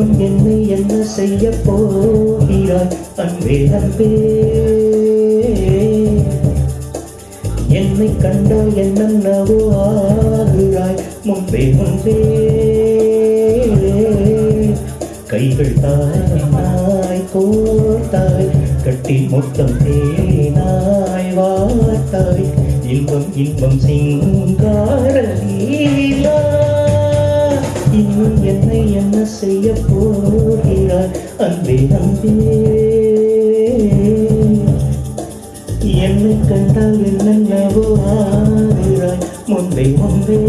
இன்னும் என்னை என்ன செய்ய போகிறாய் அன்பே அன்பே என்னை கண்டால் என்னென்னவோ ஆகிறாய் முன்பே முன்பே கைகள் தாய் கோர்த்தாய் கட்டி மொத்தம் தேனாய் வார்த்தாய் இன்பம் இன்பம் சிங்கார லீலா இன்னும் என்னை என்ன செய்ய போகிறாய் அன்பே அன்பே என்னை கண்டால் என்னென்னவோ ஆகிறாய் முன்பே முன்பே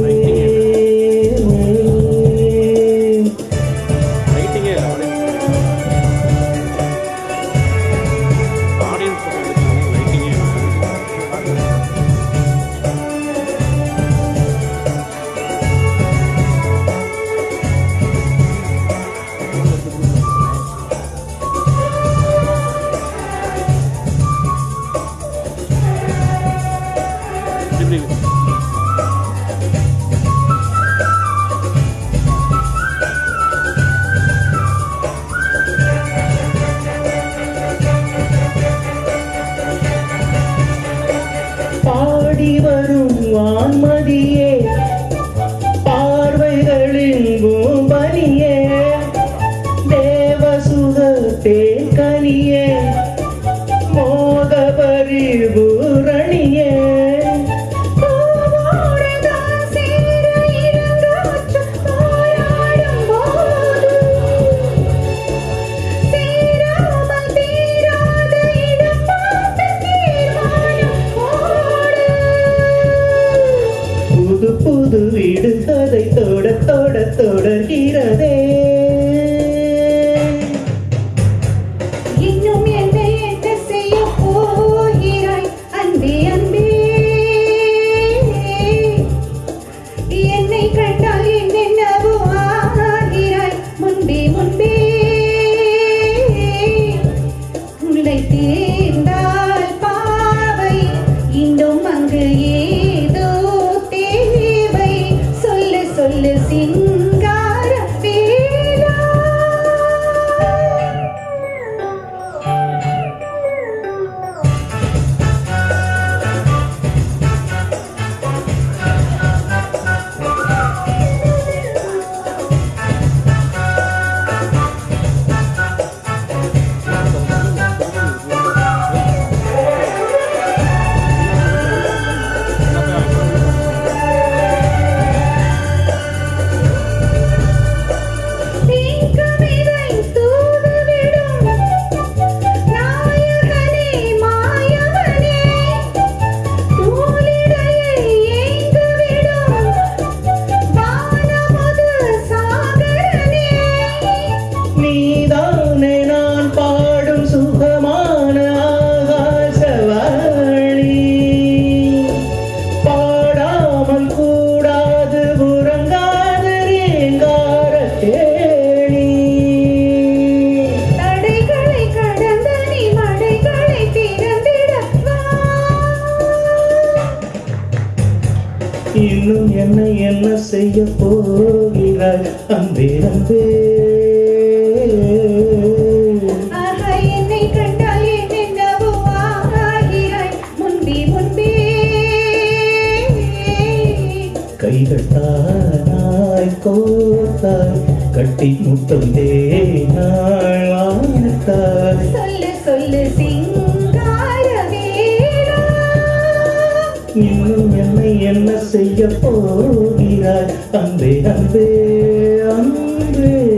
பாடி வரும் வான்மதியே பார்வைகளின் பூபனியே தேவசுத தேன்கனியே மோக பரிபூரணியே புது வீடு கதை தோட தோட தொடர்கிறதே இன்னும் என்னை என்ன செய்ய போகிறாய் அன்பே அன்பே என்னை கண்டால் என்னென்னவோ ஆகிறாய் முன்பே முன்பே உன்னை தேர்ந்தால் பாவை இன்னும் அங்கு ஏதோ சொல்லு சிங்கார வேலா நீதானே நான் பாடும் சுகமான ஆகாசவாணி பாடாமல் கூடாது உறங்காது ரீங்கார தேனி தடைகளை கடந்த நீ மடைகளை திறந்திடவா இன்னும் என்னை என்ன செய்ய போகிறாய் அன்பே அன்பே என்னை கண்டால் என்னென்னவோ ஆகிறாய் முன்பே முன்பே கைகள் தானாய் கோர்த்தாய் கட்டி முத்தம் தேனாய் வார்த்தாய் சொல்லு சொல்லு சிங்கார வேலா இன்னும் என்னை என்ன செய்ய போகிறாய் அன்பே அன்பே அன்பே